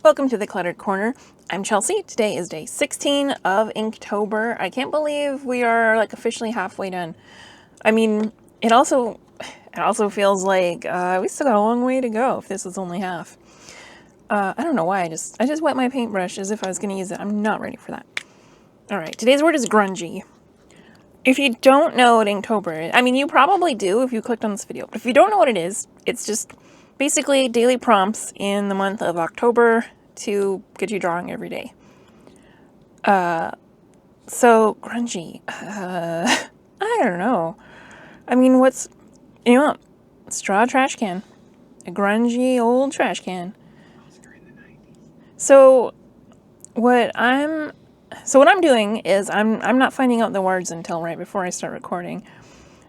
Welcome to the Cluttered Corner. I'm Chelsea. Today is day 16 of Inktober. I can't believe we are like officially halfway done. I mean, it also feels like we still got a long way to go if this is only half. I don't know why I just wet my paintbrush as if I was going to use it. I'm not ready for that. All right, today's word is grungy. If you don't know what Inktober is, I mean, you probably do if you clicked on this video. But if you don't know what it is, it's just basically daily prompts in the month of October to get you drawing every day. So grungy. I don't know. I mean, straw trash can. A grungy old trash can. So what I'm doing is I'm not finding out the words until right before I start recording.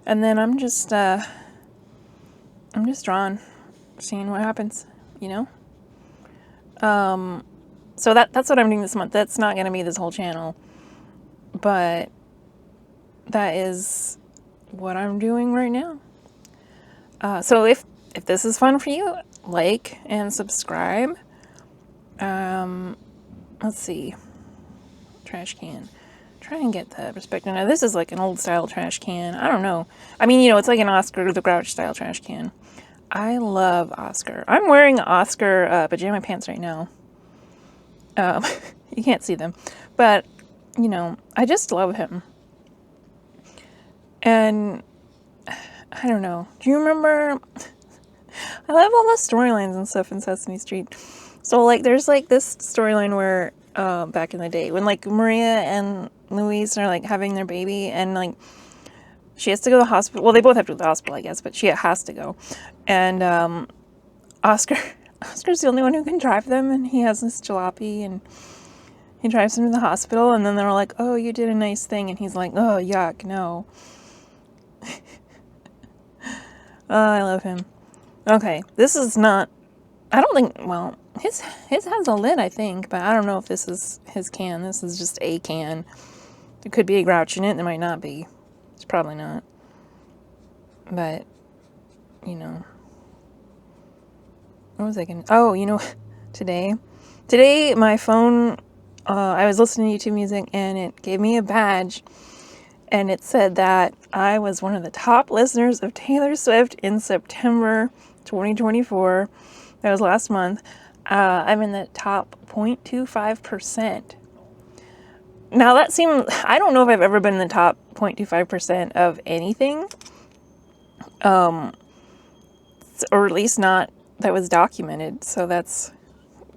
And then I'm just drawing, seeing what happens, you know? So that's what I'm doing this month. That's not going to be this whole channel, but that is what I'm doing right now. So if this is fun for you, like and subscribe. Let's see. Trash can. Try and get the perspective. Now this is like an old style trash can. I don't know. I mean, it's like an Oscar the Grouch style trash can. I love Oscar. I'm wearing Oscar pajama pants right now. You can't see them, but I just love him. And I don't know. Do you remember? I love all the storylines and stuff in Sesame Street. So like, there's like this storyline where back in the day when like Maria and Louise are like having their baby, and like she has to go to the hospital. Well, they both have to go to the hospital, I guess, but she has to go. And Oscar's the only one who can drive them, and he has this jalopy, and he drives them to the hospital, and then they're like, "Oh, you did a nice thing," and he's like, "Oh, yuck, no." Oh, I love him. Okay, this is not, I don't think, well, his has a lid, I think, but I don't know if this is his can. This is just a can. There could be a Grouch in it, there might not be. It's probably not. But, what was I gonna, oh, today my phone, I was listening to YouTube music, and it gave me a badge, and it said that I was one of the top listeners of Taylor Swift in September 2024. That was last month. I'm in the top 0.25%. Now that seems, I don't know if I've ever been in the top 0.25% of anything. Or at least not that was documented. So that's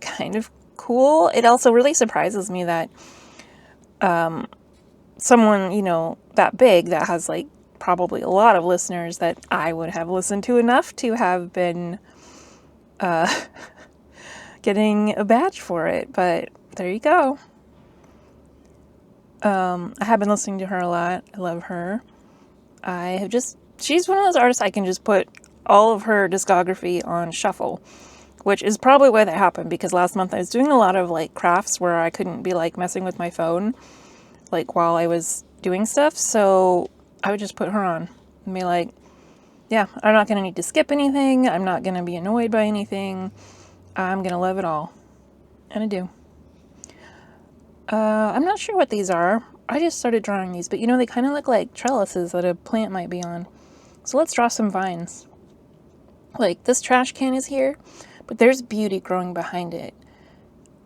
kind of cool. It also really surprises me that someone, that big, that has like probably a lot of listeners, that I would have listened to enough to have been getting a badge for it. But there you go. I have been listening to her a lot. I love her. She's one of those artists I can just put all of her discography on shuffle, which is probably why that happened, because last month I was doing a lot of like crafts where I couldn't be like messing with my phone like while I was doing stuff, so I would just put her on and be like, yeah, I'm not going to need to skip anything, I'm not going to be annoyed by anything, I'm going to love it all. And I do. I'm not sure what these are. I just started drawing these, but they kind of look like trellises that a plant might be on. So let's draw some vines. Like, this trash can is here, but there's beauty growing behind it.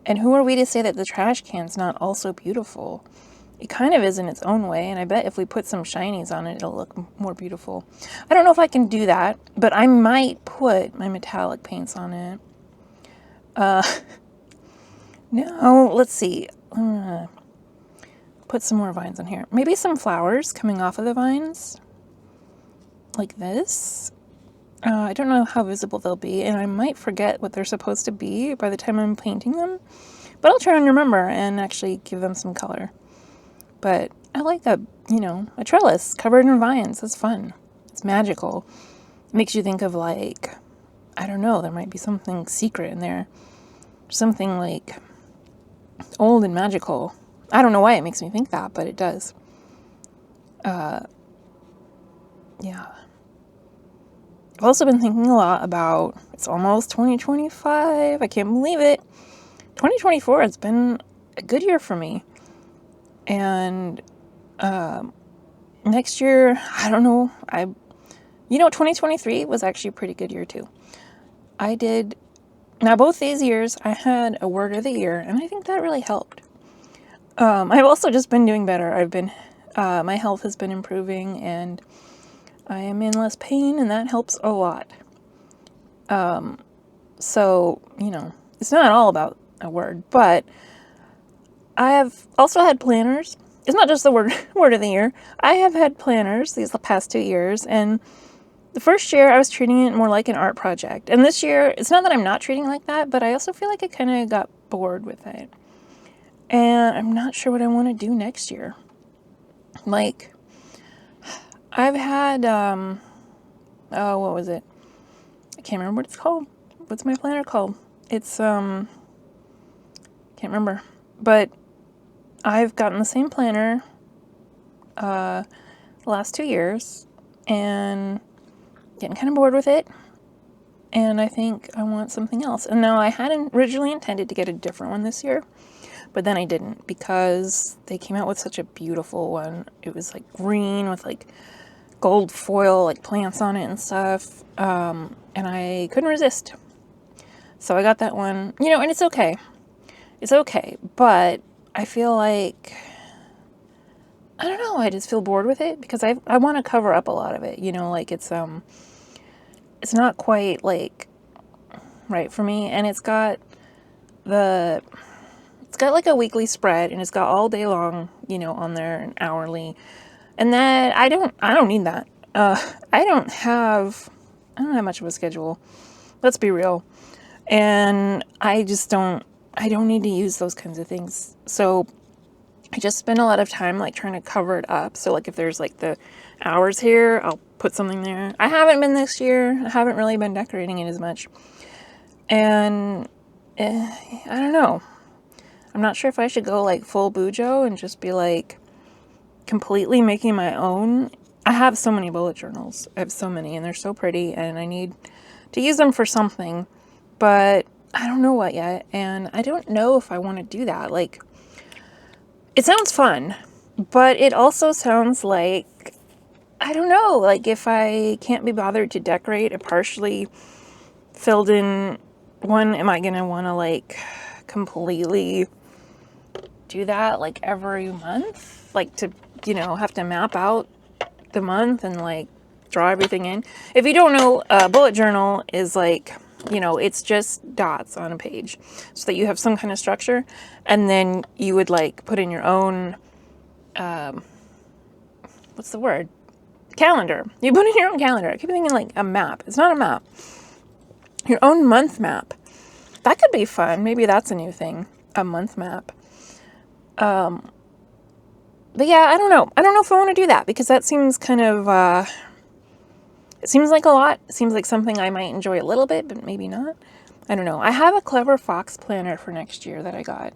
And who are we to say that the trash can's not also beautiful? It kind of is in its own way, and I bet if we put some shinies on it, it'll look more beautiful. I don't know if I can do that, but I might put my metallic paints on it. No, let's see. Put some more vines on here. Maybe some flowers coming off of the vines. Like this. I don't know how visible they'll be, and I might forget what they're supposed to be by the time I'm painting them. But I'll try and remember and actually give them some color. But I like a trellis covered in vines. That's fun. It's magical. It makes you think of like, I don't know, there might be something secret in there. Something like old and magical. I don't know why it makes me think that, but it does. Yeah. I've also been thinking a lot about, it's almost 2025. I can't believe it. 2024 has been a good year for me. And next year, I don't know. 2023 was actually a pretty good year too. Now both these years I had a word of the year, and I think that really helped. I've also just been doing better. My health has been improving, and I am in less pain, and that helps a lot. So, it's not all about a word, but I have also had planners. It's not just the word of the year. I have had planners the past 2 years, and the first year I was treating it more like an art project. And this year, it's not that I'm not treating it like that, but I also feel like I kind of got bored with it. And I'm not sure what I want to do next year. Like, I've had, what was it? I can't remember what it's called. What's my planner called? It's, can't remember. But I've gotten the same planner, the last 2 years, and getting kind of bored with it. And I think I want something else. And now I hadn't originally intended to get a different one this year, but then I didn't, because they came out with such a beautiful one. It was like green with like gold foil, like plants on it and stuff. And I couldn't resist. So I got that one, and it's okay. It's okay. But I feel like, I don't know, I just feel bored with it because I want to cover up a lot of it, like it's not quite like right for me. And it's got like a weekly spread, and it's got all day long, on there, and hourly. And that I don't need that. I don't have much of a schedule. Let's be real. And I don't need to use those kinds of things. So I just spend a lot of time like trying to cover it up. So like if there's like the hours here, I'll put something there. I haven't been this year. I haven't really been decorating it as much. And I don't know. I'm not sure if I should go like full Bujo and just be like completely making my own. I have so many bullet journals. I have so many, and they're so pretty, and I need to use them for something, but I don't know what yet. And I don't know if I want to do that. Like, it sounds fun, but it also sounds like, I don't know, like if I can't be bothered to decorate a partially filled in one, am I going to want to like completely do that like every month? Like to, have to map out the month and like draw everything in. If you don't know, a bullet journal is like, it's just dots on a page so that you have some kind of structure, and then you would like put in your own, what's the word? Calendar. You put in your own calendar. I keep thinking like a map. It's not a map. Your own month map. That could be fun. Maybe that's a new thing. A month map. But yeah, I don't know. I don't know if I want to do that, because that seems kind of, it seems like a lot. It seems like something I might enjoy a little bit, but maybe not. I don't know. I have a Clever Fox planner for next year that I got.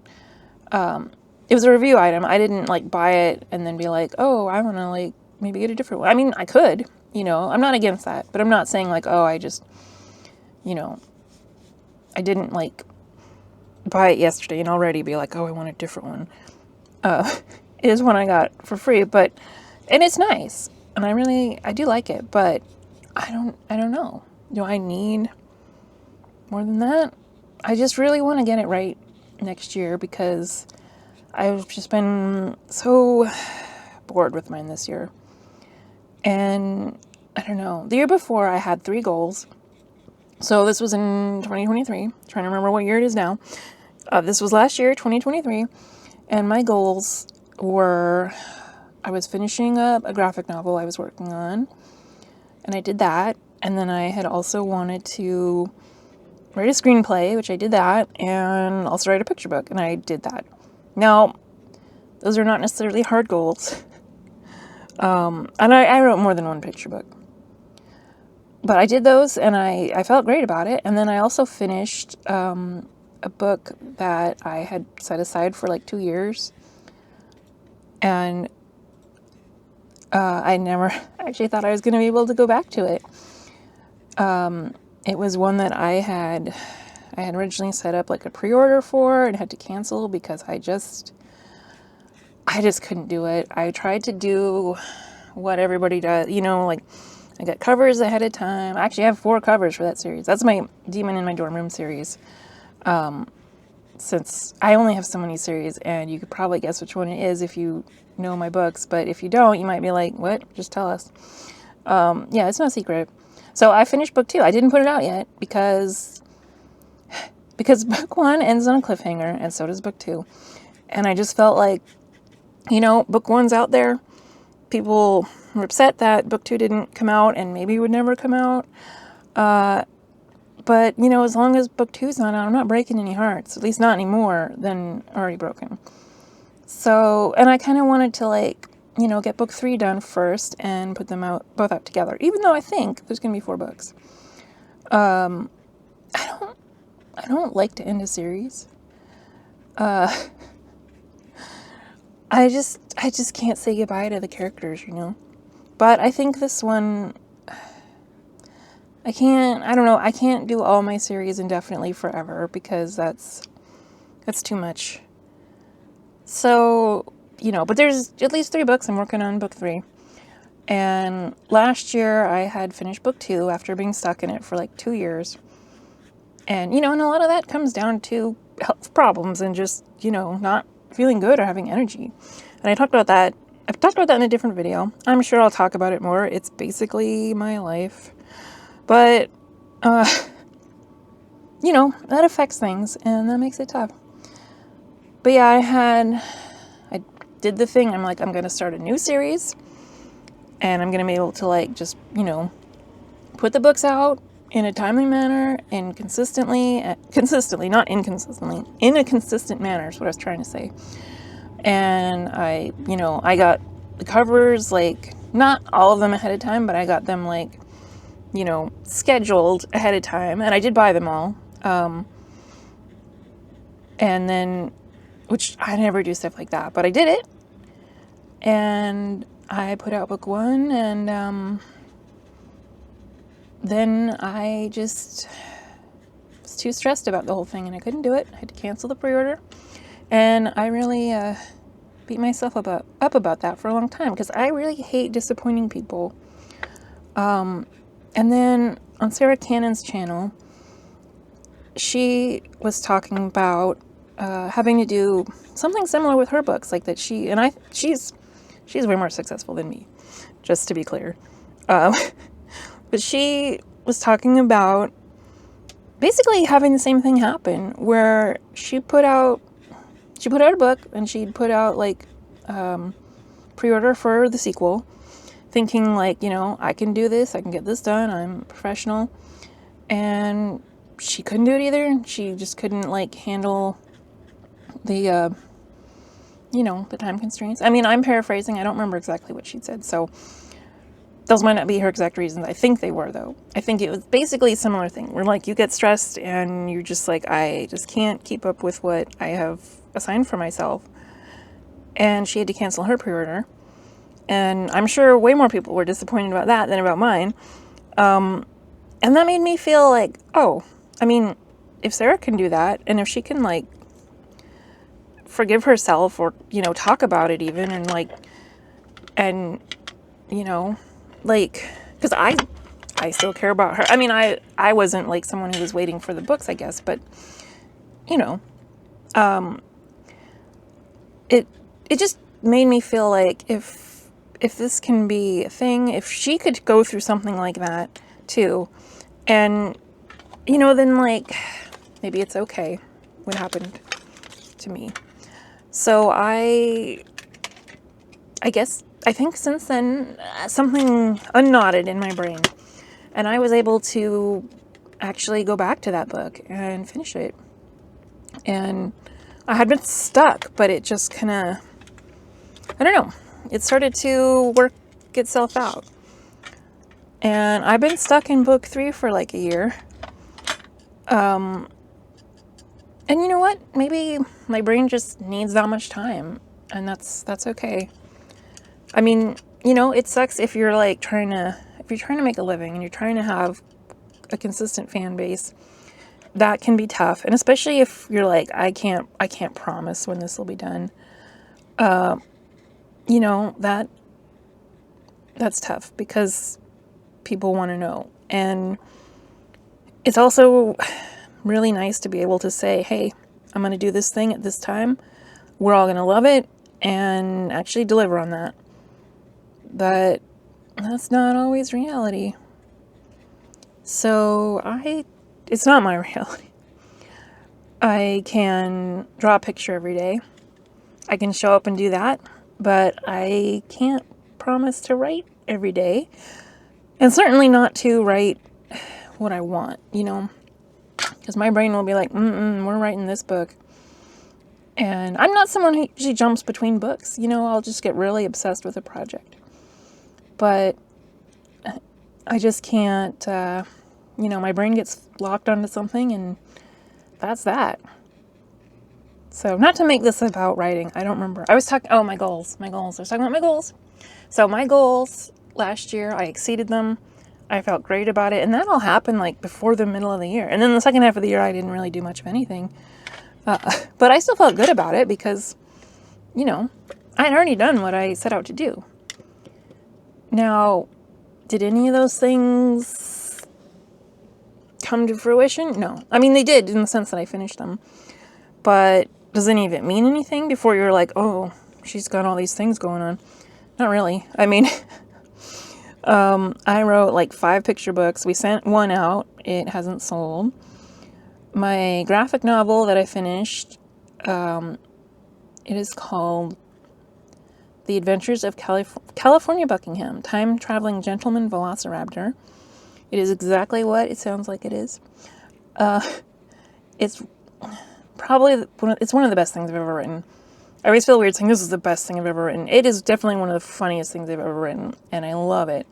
It was a review item. I didn't like buy it and then be like, oh, I want to like maybe get a different one. I mean, I could, I'm not against that, but I'm not saying like, oh, I just, I didn't like buy it yesterday and already be like, oh, I want a different one. It is one I got for free, and it's nice, and I do like it, but I don't know. Do I need more than that? I just really want to get it right next year, because I've just been so bored with mine this year. And I don't know. The year before I had 3 goals. So this was in 2023. Trying to remember what year it is now. This was last year, 2023. And my goals were, I was finishing up a graphic novel I was working on, and I did that. And then I had also wanted to write a screenplay, which I did that, and also write a picture book, and I did that. Now, those are not necessarily hard goals. And I wrote more than one picture book. But I did those, and I felt great about it. And then I also finished a book that I had set aside for like 2 years. And I never actually thought I was going to be able to go back to it. It was one that I had I had originally set up like a pre-order for and had to cancel because I just couldn't do it. I tried to do what everybody does, you know, like I got covers ahead of time. I actually have 4 covers for that series. That's my Demon in My Dorm Room series. Since I only have so many series, and you could probably guess which one it is if you know my books, but if you don't, you might be like, what? Just tell us. Yeah, it's no secret. So I finished book 2. I didn't put it out yet because book 1 ends on a cliffhanger, and so does book 2. And I just felt like, you know, book 1's out there. People were upset that book 2 didn't come out, and maybe it would never come out. But, you know, as long as book 2's not out, I'm not breaking any hearts, at least not any more than already broken. So, and I kind of wanted to, like, you know, get book 3 done first and put them both out together, even though I think there's going to be 4 books. I don't like to end a series. I just can't say goodbye to the characters, you know. But I think this one, I can't do all my series indefinitely forever because that's too much. So, you know, but there's at least 3 books. I'm working on book 3. And last year I had finished book 2 after being stuck in it for like 2 years. And, you know, and a lot of that comes down to health problems and just, you know, not feeling good or having energy. And I talked about that. I've talked about that in a different video. I'm sure I'll talk about it more. It's basically my life. But, you know, that affects things and that makes it tough. But yeah, I did the thing. I'm like, I'm going to start a new series and I'm going to be able to like, just, you know, put the books out in a timely manner and consistently, not inconsistently, in a consistent manner is what I was trying to say. And I got the covers, like, not all of them ahead of time, but I got them, like, you know, scheduled ahead of time. And I did buy them all. And then, which I never do stuff like that, but I did it. And I put out book 1 and, then I just was too stressed about the whole thing and I couldn't do it. I had to cancel the pre-order. And I really beat myself up about that for a long time because I really hate disappointing people. And then on Sarra Cannon's channel, she was talking about having to do something similar with her books, like that she's way more successful than me, just to be clear. But she was talking about basically having the same thing happen where she put out a book and she'd put out like pre-order for the sequel, thinking like, you know, I can do this, I can get this done, I'm a professional. And she couldn't do it either. She just couldn't like handle the you know, the time constraints. I mean, I'm paraphrasing. I don't remember exactly what she said, so those might not be her exact reasons. I think they were, though. I think it was basically a similar thing where, like, you get stressed and you're just like, I just can't keep up with what I have assigned for myself. And she had to cancel her pre-order. And I'm sure way more people were disappointed about that than about mine. And that made me feel like, oh, I mean, if Sarra can do that, and if she can, like, forgive herself or, you know, talk about it even, and, like, and, you know, like, because I still care about her. I mean, I wasn't like someone who was waiting for the books, I guess, but, you know, it just made me feel like if this can be a thing, if she could go through something like that too, and, you know, then like maybe it's okay what happened to me. So I think since then, something unknotted in my brain. And I was able to actually go back to that book and finish it. And I had been stuck, but it just kind of, I don't know, it started to work itself out. And I've been stuck in book 3 for like a year. And you know what? Maybe my brain just needs that much time. And that's okay. I mean, you know, it sucks if you're like trying to make a living and you're trying to have a consistent fan base that can be tough. And especially if you're like, I can't promise when this will be done. You know, that's tough because people want to know. And it's also really nice to be able to say, hey, I'm going to do this thing at this time. We're all going to love it and actually deliver on that. But that's not always reality. So it's not my reality. I can draw a picture every day. I can show up and do that, but I can't promise to write every day. And certainly not to write what I want, you know, because my brain will be like, we're writing this book. And I'm not someone who usually jumps between books, you know, I'll just get really obsessed with a project. But I just can't, you know, my brain gets locked onto something and that's that. So not to make this about writing, I don't remember. I was talking, my goals. I was talking about my goals. So my goals last year, I exceeded them. I felt great about it. And that all happened like before the middle of the year. And then the second half of the year, I didn't really do much of anything. But I still felt good about it because, you know, I had already done what I set out to do. Now, did any of those things come to fruition? No. I mean, they did in the sense that I finished them. But does any of it mean anything before you're like, oh, she's got all these things going on? Not really. I mean, I wrote like 5 picture books. We sent one out. It hasn't sold. My graphic novel that I finished, it is called The Adventures of California Buckingham, Time-Traveling Gentleman Velociraptor. It is exactly what it sounds like it is. It's probably, it's one of the best things I've ever written. I always feel weird saying this is the best thing I've ever written. It is definitely one of the funniest things I've ever written, and I love it.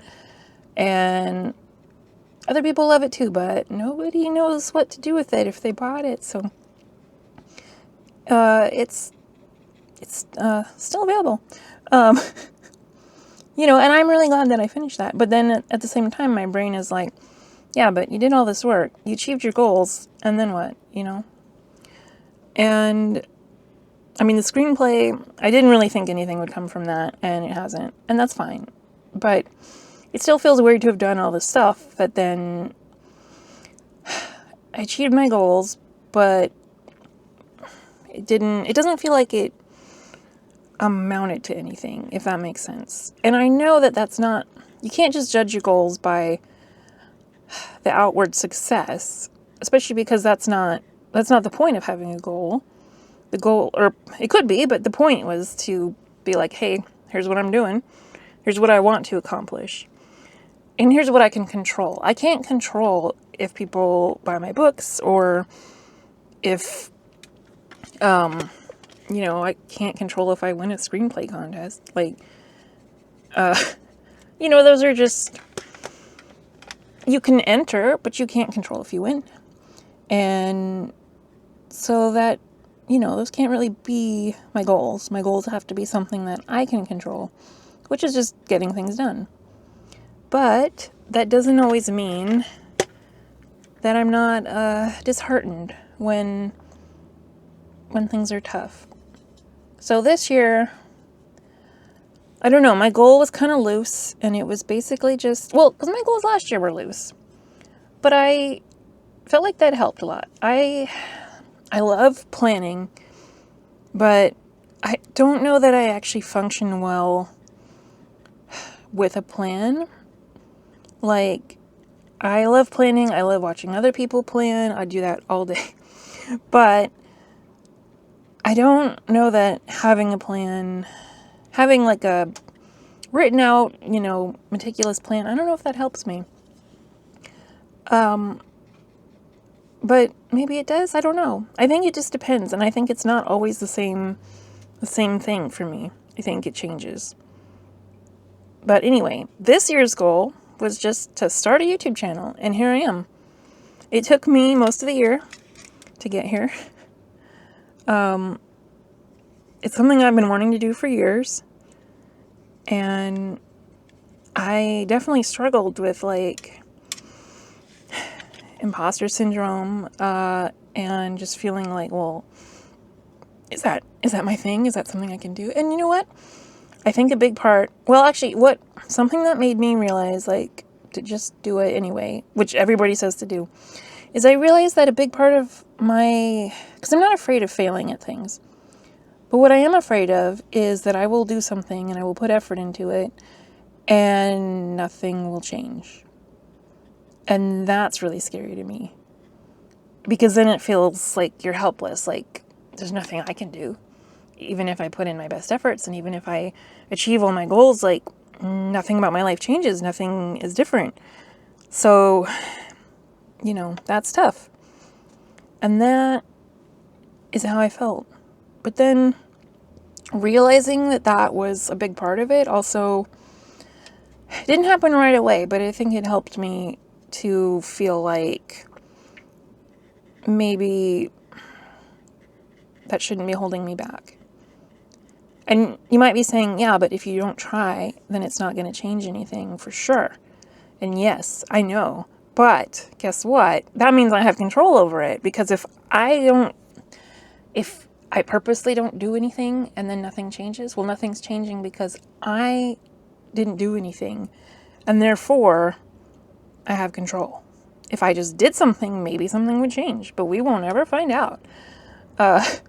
And other people love it too, but nobody knows what to do with it if they bought it. So it's still available. You know, and I'm really glad that I finished that. But then at the same time, my brain is like, yeah, but you did all this work. You achieved your goals, and then what, you know? And I mean, the screenplay, I didn't really think anything would come from that, and it hasn't. And that's fine. But it still feels weird to have done all this stuff, but then I achieved my goals, but it doesn't feel like it amounted to anything, if that makes sense. And I know that that's not, you can't just judge your goals by the outward success, especially because that's not the point of having a goal. The goal, or it could be, but the point was to be like, hey, here's what I'm doing. Here's what I want to accomplish. And here's what I can control. I can't control if people buy my books or if, you know, I can't control if I win a screenplay contest. Like, you know, those are just, you can enter, but you can't control if you win. And so that, you know, those can't really be my goals. My goals have to be something that I can control, which is just getting things done. But that doesn't always mean that I'm not disheartened when things are tough. So this year, I don't know, my goal was kind of loose, and it was basically just, well, because my goals last year were loose, but I felt like that helped a lot. I love planning, but I don't know that I actually function well with a plan. Like, I love planning. I love watching other people plan. I do that all day. But I don't know that having a plan, having like a written out, you know, meticulous plan, I don't know if that helps me. But maybe it does. I don't know. I think it just depends. And I think it's not always the same thing for me. I think it changes. But anyway, this year's goal was just to start a YouTube channel. And here I am. It took me most of the year to get here. It's something I've been wanting to do for years. And I definitely struggled with, like, imposter syndrome, and just feeling like, well, is that my thing? Is that something I can do? And you know what? I think a big part, well, actually, something that made me realize, like, to just do it anyway, which everybody says to do, is I realized that a big part of because I'm not afraid of failing at things, but what I am afraid of is that I will do something and I will put effort into it and nothing will change. And that's really scary to me, because then it feels like you're helpless, like there's nothing I can do. Even if I put in my best efforts and even if I achieve all my goals, like nothing about my life changes, nothing is different. So, that's tough. And that is how I felt. But then realizing that was a big part of it also didn't happen right away, but I think it helped me to feel like maybe that shouldn't be holding me back. And you might be saying, yeah, but if you don't try, then it's not going to change anything, for sure. And yes, I know. But guess what? That means I have control over it, because if I purposely don't do anything and then nothing changes, well, nothing's changing because I didn't do anything. And therefore, I have control. If I just did something, maybe something would change, but we won't ever find out. And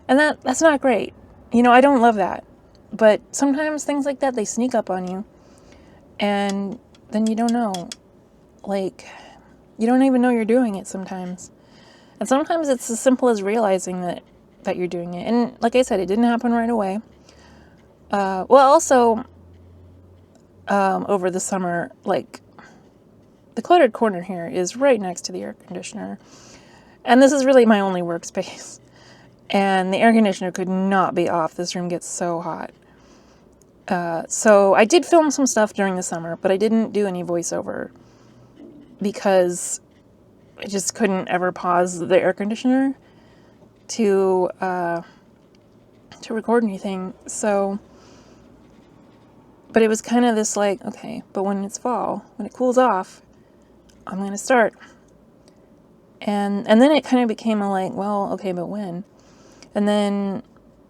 that's not great. I don't love that. But sometimes things like that, they sneak up on you. And then you don't know. Like, you don't even know you're doing it sometimes. And sometimes it's as simple as realizing that you're doing it. And like I said, it didn't happen right away. Also, over the summer, like, the cluttered corner here is right next to the air conditioner. And this is really my only workspace. And the air conditioner could not be off. This room gets so hot. So I did film some stuff during the summer, but I didn't do any voiceover because I just couldn't ever pause the air conditioner to record anything. So, but it was kind of this like, okay, but when it's fall, when it cools off, I'm going to start. And then it kind of became a like, well, okay, but when? And then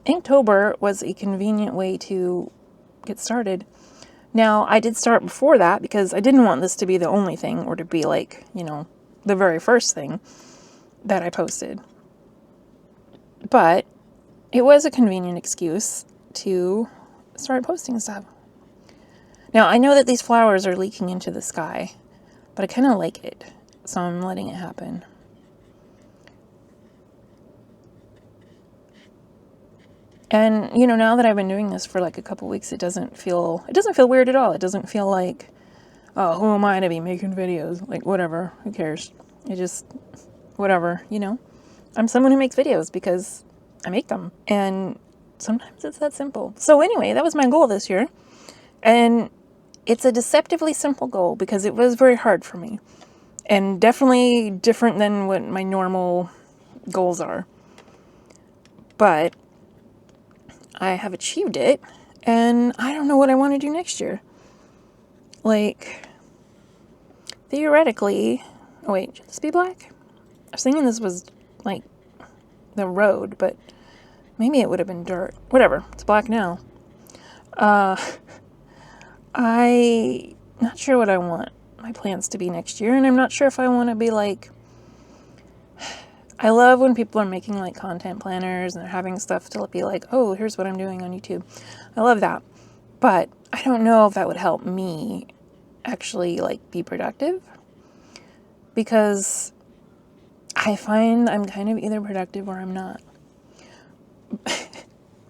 Inktober was a convenient way to get started. Now, I did start before that because I didn't want this to be the only thing, or to be like, the very first thing that I posted. But it was a convenient excuse to start posting stuff. Now, I know that these flowers are leaking into the sky, but I kind of like it, so I'm letting it happen. And, now that I've been doing this for like a couple weeks, it doesn't feel weird at all. It doesn't feel like, oh, who am I to be making videos? Like, whatever, who cares? It just, whatever, I'm someone who makes videos because I make them. And sometimes it's that simple. So anyway, that was my goal this year. And it's a deceptively simple goal because it was very hard for me. And definitely different than what my normal goals are. But I have achieved it, and I don't know what I want to do next year. Like, theoretically, oh wait, should this be black? I was thinking this was, like, the road, but maybe it would have been dirt. Whatever, it's black now. I'm not sure what I want my plans to be next year, and I'm not sure if I want to be like, I love when people are making like content planners and they're having stuff to be like, oh, here's what I'm doing on YouTube. I love that. But I don't know if that would help me actually like be productive, because I find I'm kind of either productive or I'm not.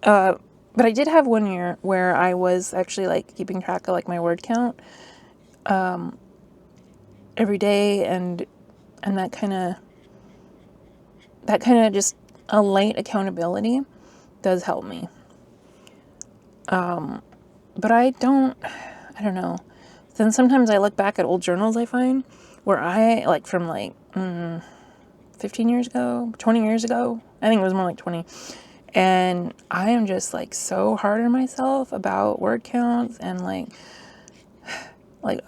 But I did have one year where I was actually like keeping track of like my word count every day, and that kind of just a light accountability does help me. But I don't know. Then sometimes I look back at old journals I find where I, like from like 15 years ago, 20 years ago, I think it was more like 20. And I am just like so hard on myself about word counts and like,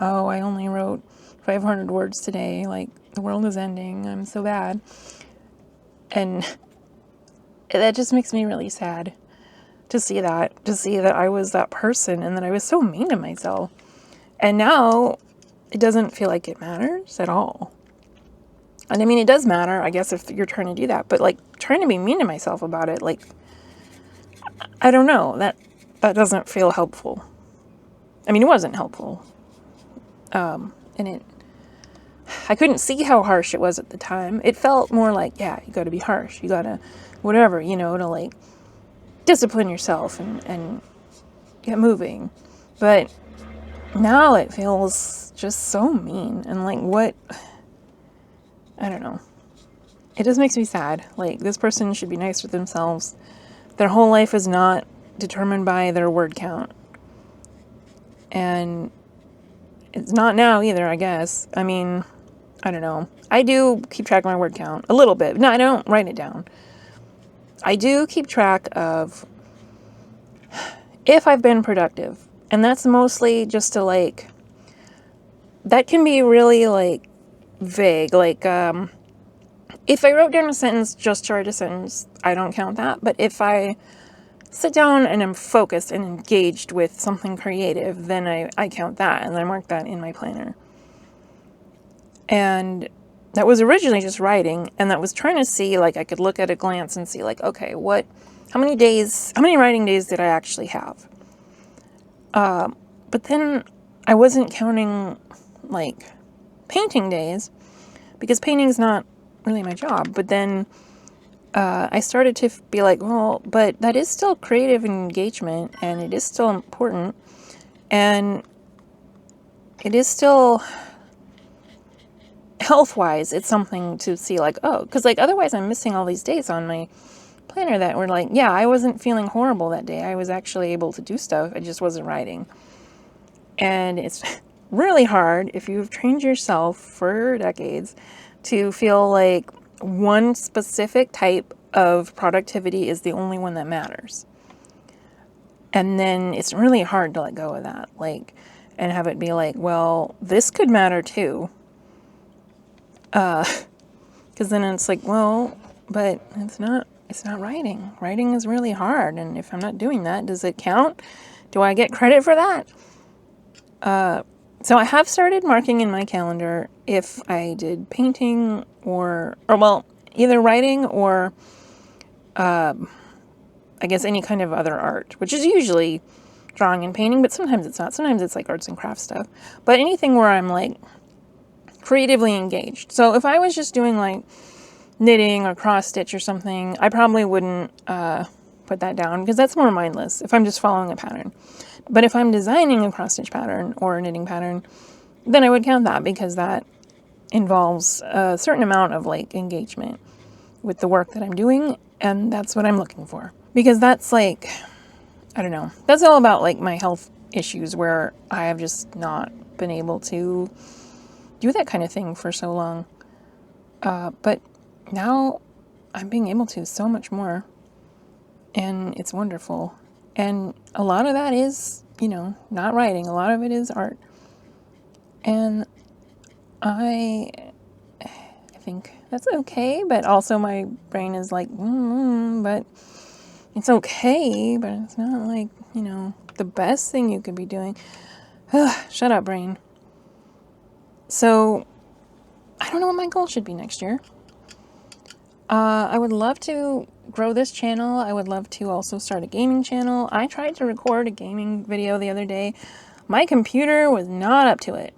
oh, I only wrote 500 words today. Like, the world is ending. I'm so bad. And that just makes me really sad to see that I was that person and that I was so mean to myself. And now it doesn't feel like it matters at all. And I mean, it does matter, I guess, if you're trying to do that, but like trying to be mean to myself about it, like, I don't know, that doesn't feel helpful. I mean, it wasn't helpful. And I couldn't see how harsh it was at the time. It felt more like, yeah, you gotta be harsh. You gotta, whatever, you know, to like discipline yourself and get moving. But now it feels just so mean. And like, what, I don't know. It just makes me sad. Like, this person should be nice with themselves. Their whole life is not determined by their word count. And it's not now either, I guess. I mean, I don't know. I do keep track of my word count a little bit. No, I don't write it down. I do keep track of if I've been productive. And that's mostly just to like, that can be really like vague. Like, if I wrote down a sentence just to write a sentence, I don't count that. But if I sit down and am focused and engaged with something creative, then I count that and I mark that in my planner. And that was originally just writing, and that was trying to see, like, I could look at a glance and see, like, okay, how many writing days did I actually have? But then I wasn't counting, like, painting days, because painting's not really my job. But then I started to be like, well, but that is still creative engagement, and it is still important, and it is still health-wise, it's something to see, like, oh, because like otherwise I'm missing all these days on my planner that were like, yeah, I wasn't feeling horrible that day. I was actually able to do stuff. I just wasn't writing. And it's really hard if you've trained yourself for decades to feel like one specific type of productivity is the only one that matters. And then it's really hard to let go of that, like, and have it be like, well, this could matter too. Because then it's like, well, but it's not writing. Writing is really hard. And if I'm not doing that, does it count? Do I get credit for that? So I have started marking in my calendar if I did painting or well, either writing or, I guess any kind of other art, which is usually drawing and painting, but sometimes it's not. Sometimes it's like arts and crafts stuff. But anything where I'm like creatively engaged. So if I was just doing like knitting or cross stitch or something, I probably wouldn't put that down because that's more mindless if I'm just following a pattern. But if I'm designing a cross stitch pattern or a knitting pattern, then I would count that because that involves a certain amount of like engagement with the work that I'm doing, and that's what I'm looking for. Because that's like, I don't know, that's all about like my health issues where I have just not been able to do that kind of thing for so long. But now I'm being able to so much more, and it's wonderful. And a lot of that is, you know, not writing. A lot of it is art. And I think that's okay, but also my brain is like, but it's okay, but it's not like, you know, the best thing you could be doing. Shut up, brain. So, I don't know what my goal should be next year. I would love to grow this channel. I would love to also start a gaming channel. I tried to record a gaming video the other day. My computer was not up to it.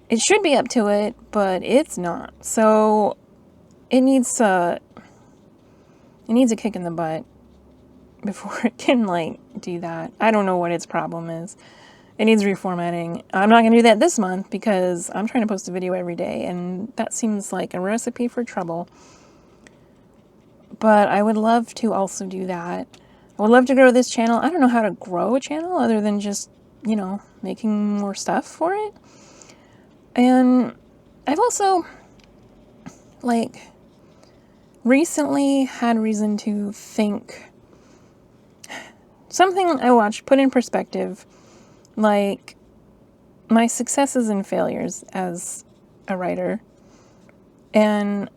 It should be up to it, but it's not. So it needs a kick in the butt before it can like do that. I don't know what its problem is. It needs reformatting. I'm not going to do that this month because I'm trying to post a video every day, and that seems like a recipe for trouble. But I would love to also do that. I would love to grow this channel. I don't know how to grow a channel other than just, you know, making more stuff for it. And I've also, like, recently had reason to think something I watched put in perspective. Like, my successes and failures as a writer. And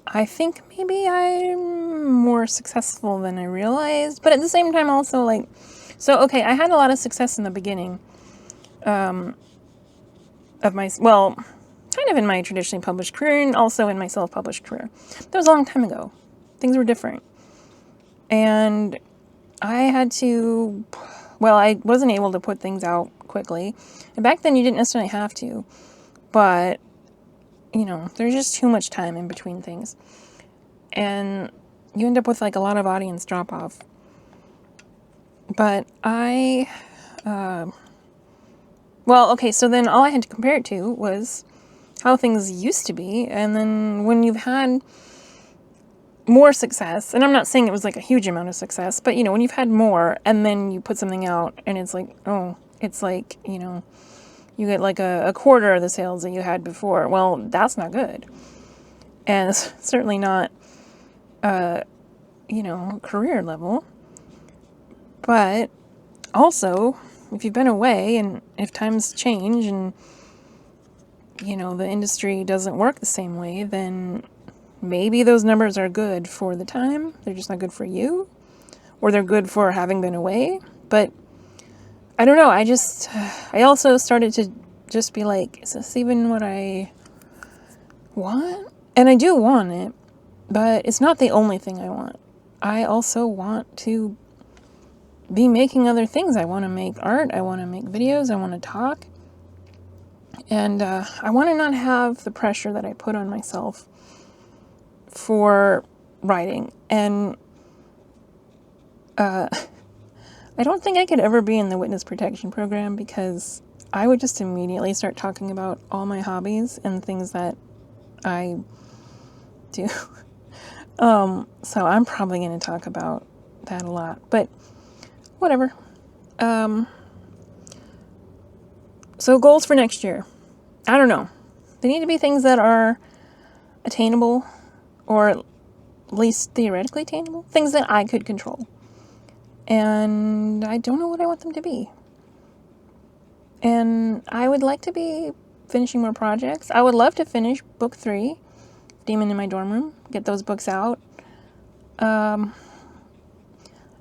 I think maybe I'm more successful than I realized. But at the same time also, like, so, okay, I had a lot of success in the beginning of my, well, kind of in my traditionally published career and also in my self-published career. That was a long time ago. Things were different. And I had to, well, I wasn't able to put things out quickly. And back then you didn't necessarily have to. But, you know, there's just too much time in between things. And you end up with like a lot of audience drop off. But well, okay, so then all I had to compare it to was how things used to be. And then when you've had more success, and I'm not saying it was like a huge amount of success, but you know, when you've had more and then you put something out and it's like, oh, it's like, you know, you get like a quarter of the sales that you had before. Well, that's not good. And it's certainly not, you know, career level. But also, if you've been away and if times change and, you know, the industry doesn't work the same way, then maybe those numbers are good for the time. They're just not good for you. Or they're good for having been away. But I don't know. I also started to just be like, is this even what I want? And I do want it, but it's not the only thing I want. I also want to be making other things. I want to make art. I want to make videos. I want to talk. And I want to not have the pressure that I put on myself for writing. And I don't think I could ever be in the witness protection program because I would just immediately start talking about all my hobbies and things that I do. So I'm probably going to talk about that a lot, but whatever. So goals for next year. I don't know. They need to be things that are attainable, or at least theoretically attainable. Things that I could control. And I don't know what I want them to be. And I would like to be finishing more projects. I would love to finish book 3, Demon in My Dorm Room. Get those books out. Been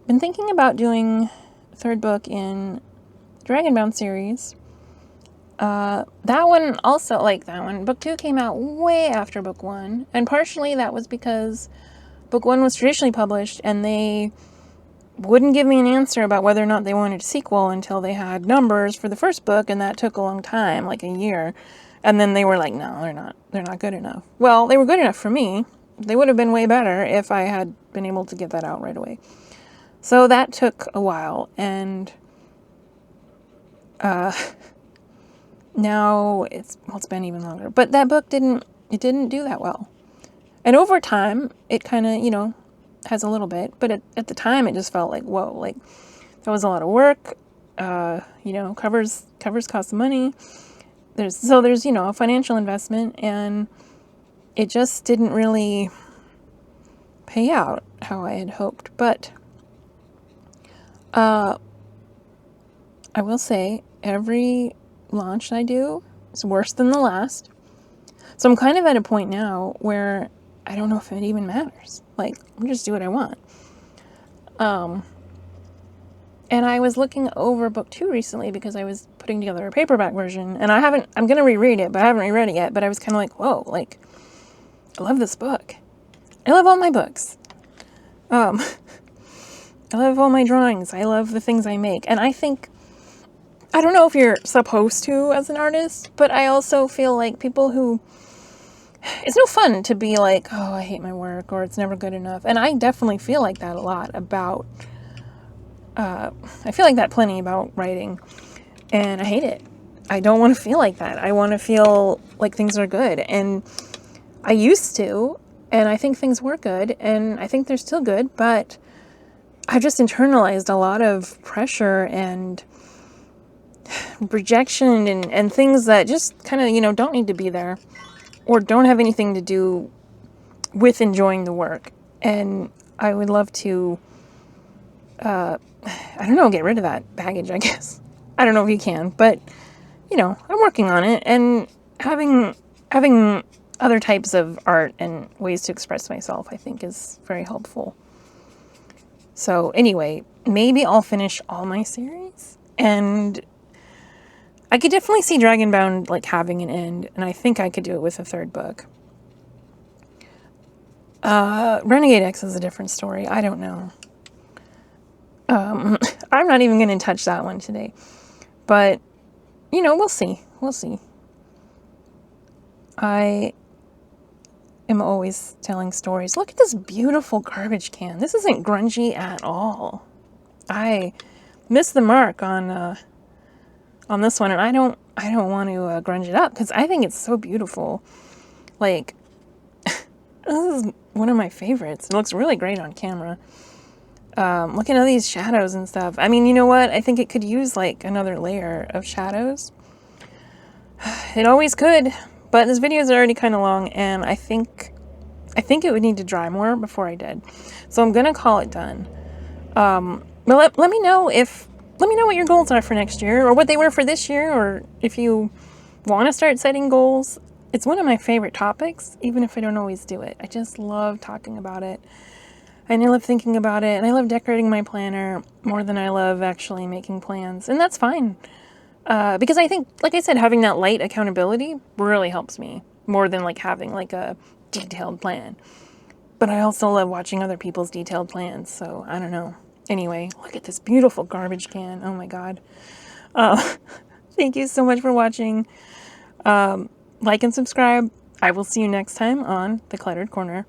thinking about doing a 3rd book in Dragonbound series. That one also, like that one, book 2 came out way after book 1. And partially that was because book 1 was traditionally published and they wouldn't give me an answer about whether or not they wanted a sequel until they had numbers for the first book, and that took a long time, like a year. And then they were like, no, they're not good enough. Well, they were good enough for me. They would have been way better if I had been able to get that out right away. So that took a while, and now it's been even longer. But that book didn't do that well. And over time, it kind of, you know, has a little bit, but at the time it just felt like, whoa, like that was a lot of work. You know, covers cost money. There's, you know, a financial investment, and it just didn't really pay out how I had hoped. But I will say every launch I do is worse than the last. So I'm kind of at a point now where I don't know if it even matters. Like, I'll just do what I want. And I was looking over book 2 recently because I was putting together a paperback version, and I'm going to reread it, but I haven't reread it yet. But I was kind of like, whoa, like, I love this book. I love all my books. I love all my drawings. I love the things I make. And I think, I don't know if you're supposed to as an artist, but I also feel like people who, it's no fun to be like, oh, I hate my work, or it's never good enough. And I definitely feel like that a lot about, I feel like that plenty about writing, and I hate it. I don't want to feel like that. I want to feel like things are good. And I used to, and I think things were good, and I think they're still good, but I've just internalized a lot of pressure and rejection and things that just kind of, you know, don't need to be there, or don't have anything to do with enjoying the work. And I would love to, I don't know, get rid of that baggage, I guess. I don't know if you can, but you know, I'm working on it, and having other types of art and ways to express myself, I think, is very helpful. So anyway, maybe I'll finish all my series, and I could definitely see Dragonbound like having an end, and I think I could do it with a third book. Renegade X is a different story. I don't know. I'm not even going to touch that one today, but you know, we'll see. We'll see. I am always telling stories. Look at this beautiful garbage can. This isn't grungy at all. I missed the mark on this one, and I don't want to grunge it up because I think it's so beautiful. Like, this is one of my favorites. It looks really great on camera. Look at all these shadows and stuff. I mean, you know what? I think it could use like another layer of shadows. It always could, but this video is already kind of long, and I think it would need to dry more before I did. So I'm gonna call it done. But let me know what your goals are for next year, or what they were for this year, or if you want to start setting goals. It's one of my favorite topics, even if I don't always do it. I just love talking about it, and I love thinking about it, and I love decorating my planner more than I love actually making plans, and that's fine. Because I think, like I said, having that light accountability really helps me more than like having like a detailed plan. But I also love watching other people's detailed plans, so I don't know. Anyway, look at this beautiful garbage can. Oh my god. Thank you so much for watching. Like and subscribe. I will see you next time on The Cluttered Corner.